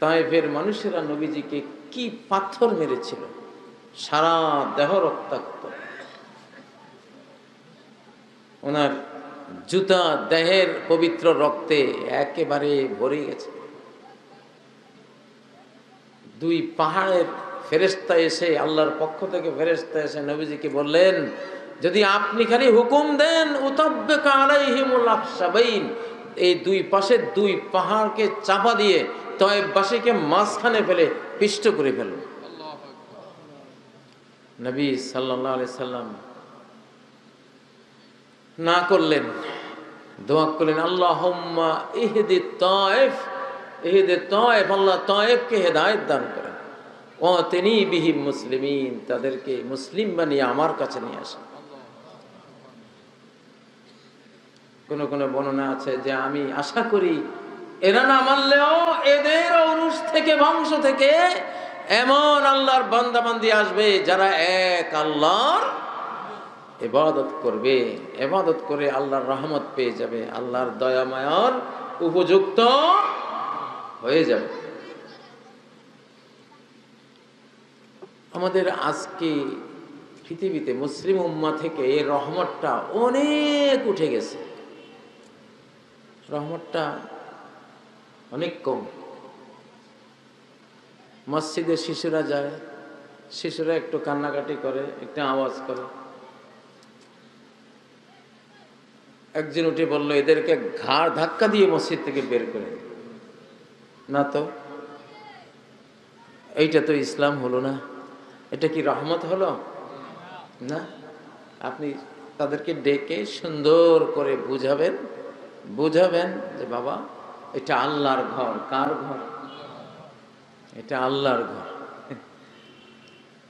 তায়েফের মানুষেরা নবীজিকে কি পাথর মেরেছিল, সারা দেহ রক্তাক্ত, ওনার জুতা দেহের পবিত্র রক্তে একেবারে ভরে গেছে। দুই পাহাড়ের ফেরেশতা এসে, আল্লাহর পক্ষ থেকে ফেরেশতা এসে নবীজিকে বললেন, যদি আপনি খালি হুকুম দেন উতাব্বিকা আলাইহিমুল আখশাবাইন, এই দুই পাশে দুই পাহাড়কে চাপা দিয়ে তায়েফবাসীকে মাঝখানে ফেলে পিষ্ট করে ফেলুন। নবী সাল্লাল্লাহু আলাইহি সাল্লাম না করলেন, দোয়া করলেন, আল্লাহুম্মা ইহদি তায়েফ, ইহদি তায়েফ, আল্লাহ তায়েফকে হেদায়েত দান করেন, ওয়াতিনি বিহিম মুসলিমিন, তাদেরকে মুসলিম বানিয়ে আমার কাছে নিয়ে আসেন। কোন কোন বর্ণনা আছে যে আমি আশা করি এরা না মানলেও এদের ঔরস থেকে, বংশ থেকে এমন আল্লাহর বান্দা বান্দি আসবে যারা এক আল্লাহর ইবাদত করবে, ইবাদত করে আল্লাহর রহমত পেয়ে যাবে, আল্লাহর দয়া মায়ার উপযুক্ত হয়ে যাবে। আমাদের আজকে পৃথিবীতে মুসলিম উম্মাহ থেকে এই রহমতটা অনেক উঠে গেছে, রহমতটা অনেক কম। মসজিদে শিশুরা যায়, শিশুরা একটু কান্নাকাটি করে, একটু আওয়াজ করে, একজন উঠে বলল এদেরকে ঘাড় ধাক্কা দিয়ে মসজিদ থেকে বের করে না, তো এইটা তো ইসলাম হলো না, এটা কি রহমত হলো না? আপনি তাদেরকে ডেকে সুন্দর করে বুঝাবেন, বুঝাবেন যে বাবা এটা আল্লাহর ঘর। কার ঘর? এটা আল্লাহর ঘর।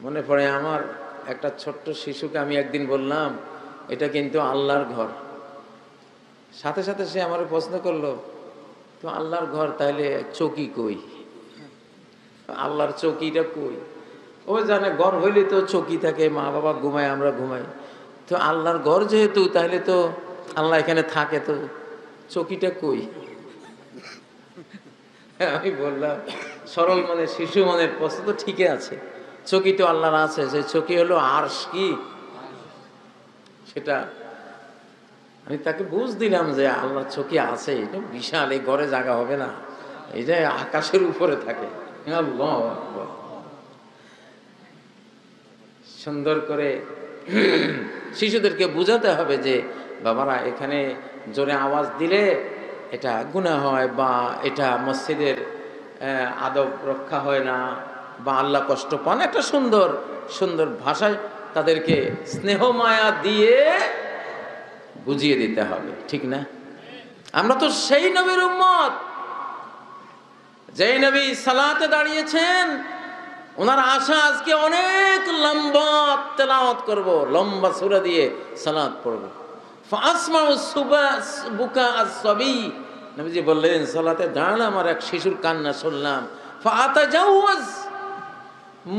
মনে পড়ে আমার একটা ছোট্ট শিশুকে আমি একদিন বললাম এটা কিন্তু আল্লাহর ঘর। সাথে সাথে সে আমার প্রশ্ন করলো, তো আল্লাহর ঘর তাহলে চৌকি কই? আল্লাহর চৌকিটা কই? ও জানে ঘর হইলে তো চৌকি থাকে, মা বাবা ঘুমায়, আমরা ঘুমাই, তো আল্লাহর ঘর যেহেতু তাহলে তো আল্লাহ এখানে থাকে, তো চৌকিটা কই? আমি বললাম সরল মনে শিশু মনের প্রশ্ন তো ঠিকই আছে, চৌকি তো আল্লাহর আছে, যে চৌকি হলো আরশ, কি সেটা আমি তাকে বুঝ দিলাম যে আল্লাহর চৌকি আছে, এটা বিশাল, এই ঘরে জায়গা হবে না, এই যে আকাশের উপরে থাকে। আল্লাহু আকবার। সুন্দর করে শিশুদেরকে বুঝাতে হবে যে বাবারা এখানে জোরে আওয়াজ দিলে এটা গুনাহ হয়, বা এটা মসজিদের আদব রক্ষা হয় না, বা আল্লাহ কষ্ট পান। একটা সুন্দর সুন্দর ভাষায় তাদেরকে স্নেহ মায়া দিয়ে বুঝিয়ে দিতে হবে, ঠিক না? আমরা তো সেই নবীর উম্মত, যেই নবী সালাতে দাঁড়িয়েছেন, ওনার আশা আজকে অনেক লম্বা তেলাওয়াত করব, লম্বা সূরা দিয়ে সালাত পড়ব। ফাসমাউ বুকা আস-সাবি, নবীজি বললেন সালাতে দাঁড়ালাম আর এক শিশুর কান্না শুনলাম। ফাআতাজাওয়াজ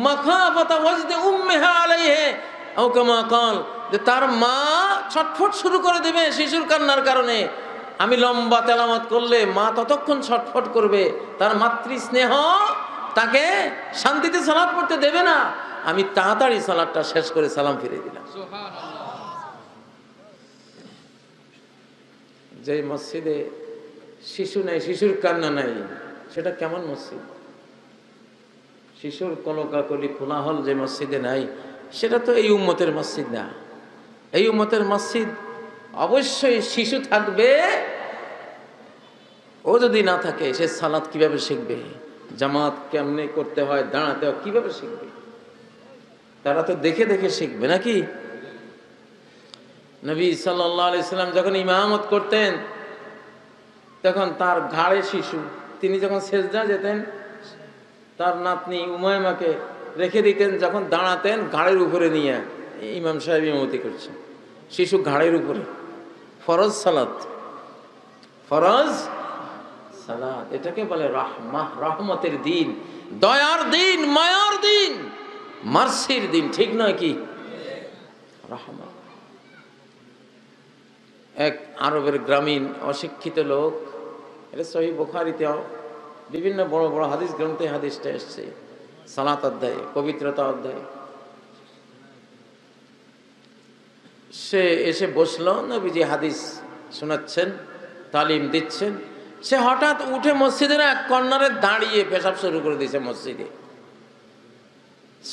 মাখাফাতা ওয়াজদি উম্মিহা আলাইহি, আও কামা ক্বাল, যে তার মা ছটফট শুরু করে দেবে শিশুর কান্নার কারণে। আমি লম্বা তেলাওয়াত করলে মা ততক্ষণ ছটফট করবে, তার মাতৃ স্নেহ তাকে শান্তিতে সালাত পড়তে দেবে না। আমি তাড়াতাড়ি সালাতটা শেষ করে সালাম ফিরে দিলাম। যে মসজিদে শিশু নেই, শিশুর কান্না নাই, সেটা কেমন মসজিদ? শিশুর কলকাকলি কোলাহল যে মসজিদে নাই, সেটা তো এই উম্মতের মসজিদ না। এই উম্মতের মসজিদ অবশ্যই শিশু থাকবে, ও যদি না থাকে সে সালাত কিভাবে শিখবে, জামাত কেমনে করতে হয়, দাঁড়াতে হয় কিভাবে শিখবে? তারা তো দেখে দেখে শিখবে নাকি? নবী সাল্লাল্লাহু আলাইহি সাল্লাম যখন ইমামত করতেন তখন তার ঘাড়ে শিশু, তিনি যখন সেজদা যেতেন তার নাতনি উমাইমাকে রেখে দিতেন, যখন দাঁড়াতেন ঘাড়ের উপরে নিয়ে ইমাম সাহেব ইমামতি করছেন, শিশু ঘাড়ের উপরে। ফরজ সালাত, ফরজ সালাত, এটাকে বলে রাহমাহ, রহমতের দিন, দয়ার দিন, মায়ার দিন, মার্সির দিন, ঠিক নয় কি? রহমত। এক আরবের গ্রামীণ অশিক্ষিত লোক, এটা সহিহ বুখারীতে বিভিন্ন বড় বড় হাদিস গ্রন্থে হাদিসটা এসছে, সালাত অধ্যায়ে, পবিত্রতা অধ্যায়ে। সে এসে বসলো, নবীজি হাদিস শোনাচ্ছেন, তালিম দিচ্ছেন। সে হঠাৎ উঠে মসজিদের এক কর্নারে দাঁড়িয়ে পেশাব শুরু করে দিয়েছে মসজিদে।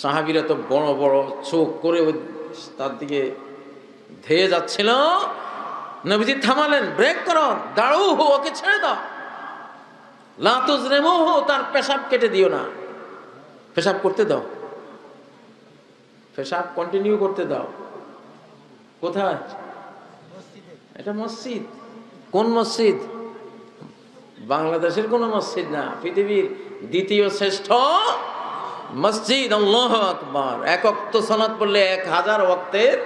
সাহাবীরা তো বড় বড় চোখ করে তার দিকে ধেয়ে যাচ্ছিল। নবীজি থামালেন, ব্রেক করো, দাঁড়াও, ওকে ছেড়ে দাও, লা তুজরিমুহু, তার পেশাব কেটে দিও না, পেশাব করতে দাও, পেশাব কন্টিনিউ করতে দাও। কোথায়? এটা মসজিদ। কোন মসজিদ? বাংলাদেশের কোন মসজিদ না, পৃথিবীর দ্বিতীয় শ্রেষ্ঠ মসজিদ। আল্লাহু আকবার। এক ওয়াক্ত সালাত পড়লে 1000 ওয়াক্তের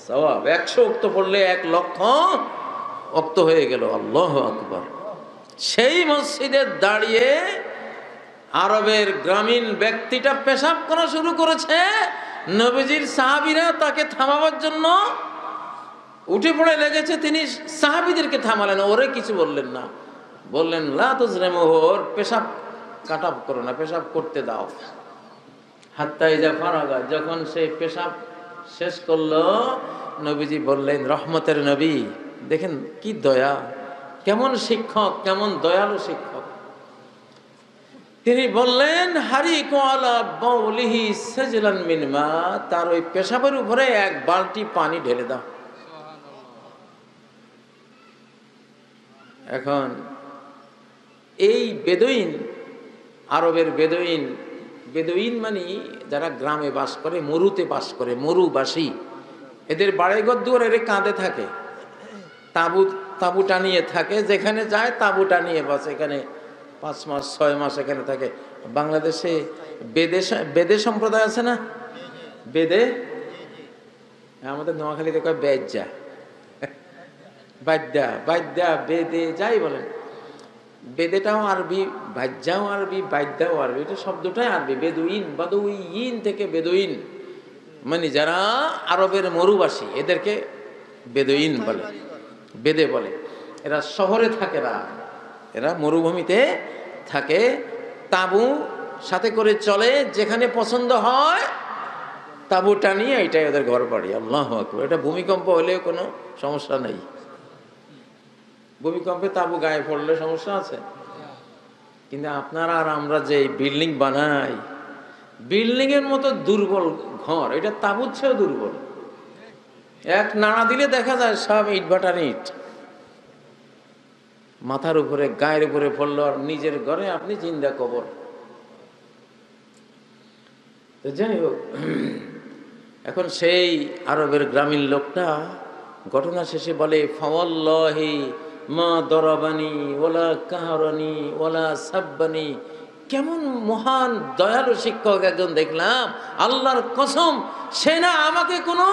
সওয়াব, 100 ওয়াক্ত পড়লে 1,00,000 ওয়াক্ত হয়ে গেল। আল্লাহু আকবার। সেই মসজিদে দাঁড়িয়ে আরবের গ্রামীণ ব্যক্তিটা পেশাব করা শুরু করেছে। নবীজির সাহাবীরা তাকে থামাবার জন্য উঠে পড়ে লেগেছে। তিনি সাহাবীদেরকে থামালেন, ওরে কিছু বললেন না, বললেন লা তুজরিমুহু, ওর পেশাব কাটা করো না, পেশাব করতে দাও। হাত্তা ইজা ফারাগা, যখন সে পেশাব শেষ করলো, নবীজি বললেন, রহমতের নবী, দেখেন কি দয়া, কেমন শিক্ষক, কেমন দয়ালু শিক্ষক। তিনি বললেন, হারিকু আলা বাউলিহি সাজলান মিন মা, তার ওই পেশাবের উপরে 1 বালতি পানি ঢেলে দাও। এখন এই বেদুইন, আরবের বেদুইন, বেদুইন মানে যারা গ্রামে বাস করে, মরুতে বাস করে, মরুবাসী, এদের বাড়িঘর দুয়ারে কাঁধে থাকে, তাঁবু টানিয়ে থাকে, যেখানে যায় তাঁবু টানিয়ে বাস, এখানে 5 মাস 6 মাস এখানে থাকে। বাংলাদেশে বেদে সম্প্রদায় আছে না? বেদে, আমাদের নোয়াখালীতে কয় বেজ্জা, বাদ্যা, বাদ্যা, বেদে, যাই বলেন, বেদেটাও আরবি, বাজ্যাও আরবি, বাদ্যাও আরবি, এটা শব্দটাই আরবি। বেদুইন, বাদুইন থেকে বেদুইন মানে যারা আরবের মরুবাসী, এদেরকে বেদুইন বলে, বেদে বলে। এরা শহরে থাকে না, এরা মরুভূমিতে থাকে, তাঁবু সাথে করে চলে, যেখানে পছন্দ হয় তাঁবু টানিয়ে, এটাই ওদের ঘর বাড়ি। আল্লাহু আকবার। এটা ভূমিকম্প হলেও কোনো সমস্যা নেই। ভূমিকম্পে তাঁবু গায়ে পড়লে সমস্যা আছে, কিন্তু আপনারা আর আমরা যে বিল্ডিং বানাই, বিল্ডিং এর মতো দুর্বল ঘর, এটা তাঁবুর চেয়েও দুর্বল। এক নাড়া দিলে দেখা যায় সব ইট ভাটার ইট, মাথার উপরে গায়ের উপরে পড়লো, আর নিজের ঘরে আপনি জিন্দা কবর। তো যাই হোক, এখন সেই আরবের গ্রামীণ লোকটা ঘটনা শেষে বলে, ফাওয়াল্লাহি মা দরাবানি ওয়ালা কাহারানি ওয়ালা সাব্বানি। কেমন মহান দয়ালু শিক্ষক একজন দেখলাম, আল্লাহর কসম, সে না আমাকে কোনো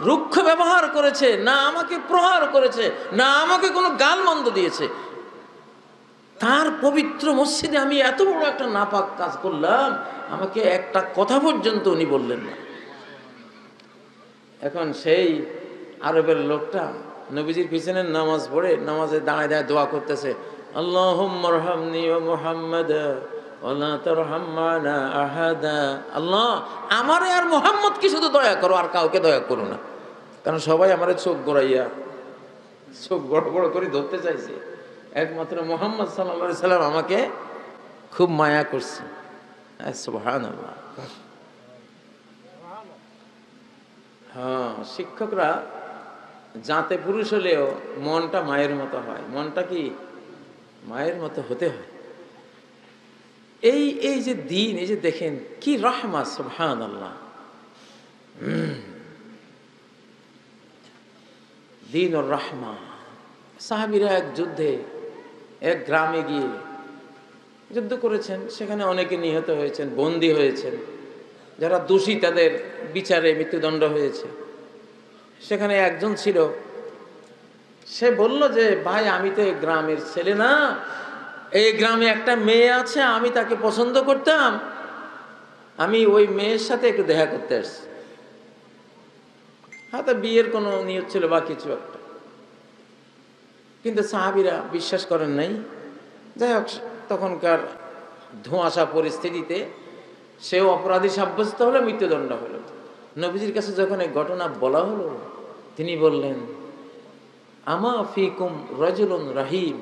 রুক্ষ ব্যবহার করেছে, না আমাকে প্রহার করেছে, না আমাকে কোনো গালমন্দ দিয়েছে। তার পবিত্র মসজিদে আমি এত বড় একটা নাপাক কাজ করলাম, আমাকে একটা কথা পর্যন্ত উনি বললেন না। এখন সেই আরবের লোকটা নবীজির পিছনে নামাজ পড়ে, নামাজে দাঁড়ায় দাঁড়ায় দোয়া করতেছে, আল্লাহুম্মা রহমনি ওয়া মুহাম্মাদ ওয়ালা তারহাম মানা আহাদা। আল্লাহ, আমারে আর মুহাম্মদকে শুধু দয়া করো, আর কাউকে দয়া করো না। কারণ সবাই আমারে চোখ গড়াইয়া, চোখ বড় বড় করে ধরতে চাইছে, একমাত্র মুহাম্মদ সাল্লাল্লাহু আলাইহি সাল্লাম আমাকে খুব মায়া করছে। সুবহানাল্লাহ। হ্যাঁ, শিক্ষকরা জাতে পুরুষ হলেও মনটা মায়ের মতো হয়। মনটা কি মায়ের মতো হতে হয়। এই যে দিন, এই যে দেখেন কি রহমত, সুবহানাল্লাহ। দিন ও রহমা। সাহাবীরা এক যুদ্ধে, এক গ্রামে গিয়ে যুদ্ধ করেছেন, সেখানে অনেকে নিহত হয়েছেন, বন্দী হয়েছেন, যারা দোষী তাদের বিচারে মৃত্যুদণ্ড হয়েছে। সেখানে একজন ছিল, সে বলল যে, ভাই আমি তো এই গ্রামের ছেলে না, এই গ্রামে একটা মেয়ে আছে, আমি তাকে পছন্দ করতাম, আমি ওই মেয়ের সাথে একটু দেখা করতে আসছি। হয়তো বিয়ের কোনো নিয়ত ছিল বা কিছু একটা, কিন্তু সাহাবীরা বিশ্বাস করেন নাই। যাই হোক, তখনকার ধোঁয়াশা পরিস্থিতিতে সেও অপরাধী সাব্যস্ত হলো, মৃত্যুদণ্ড হলো। নবীজির কাছে যখন এই ঘটনা বলা হলো, তিনি বললেন, আমা ফিকুম রাজুলুন রাহিম,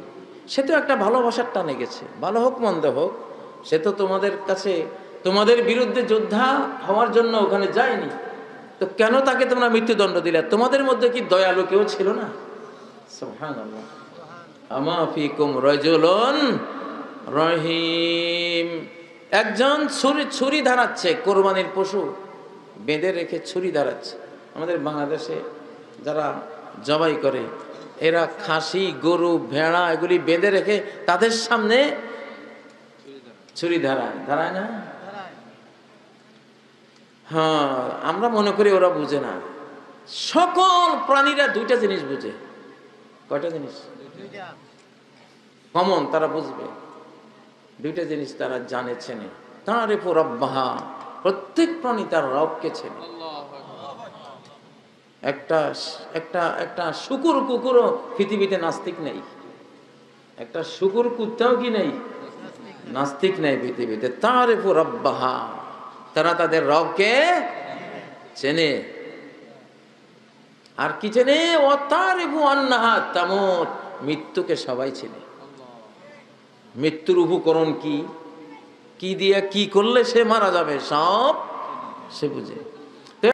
সে তো একটা ভালোবাসার টানে গেছে, ভালো হোক মন্দ হোক, সে তো তোমাদের কাছে তোমাদের বিরুদ্ধে যোদ্ধা হওয়ার জন্য ওখানে যায়নি, তো কেন তাকে তোমরা মৃত্যুদণ্ড দিলে? তোমাদের মধ্যে কি দয়ালু কেউ ছিল না? সুবহানাল্লাহ। আমা ফিকুম রাজুলুন রহিম, একজন ছুরি ধারাচ্ছে, কোরবানির পশু বেঁধে রেখে ছুরি ধারাচ্ছে। আমাদের বাংলাদেশে যারা জবাই করে, এরা খাসি, গরু, ভেড়া এগুলি বেঁধে রেখে তাদের সামনে ছুরি ধারায় না? হ্যাঁ, আমরা মনে করি ওরা বুঝে না। সকল প্রাণীরা দুইটা জিনিস বুঝে। কয়টা জিনিস কমন তারা বুঝবে? দুইটা জিনিস তারা জানে, চেনে। তারিফু রাব্বাহা, প্রত্যেক প্রাণী তার রবকে চেনে। একটা শুকুর কুকুরও পৃথিবীতে নাস্তিক নেই, একটা শুকুর কুত্তাও কি নেই, নাস্তিক নেই পৃথিবীতে। তারিফু রাব্বাহা, তারা তাদের রবকে চেনে। আর কি চেনে? ও তারিফু আন্নাহা তামুত, মৃত্যুকে সবাই চেনে। মৃত্যুর উপকরণ কি, কি দিয়ে কি করলে সে মারা যাবে, সব সে বুঝে।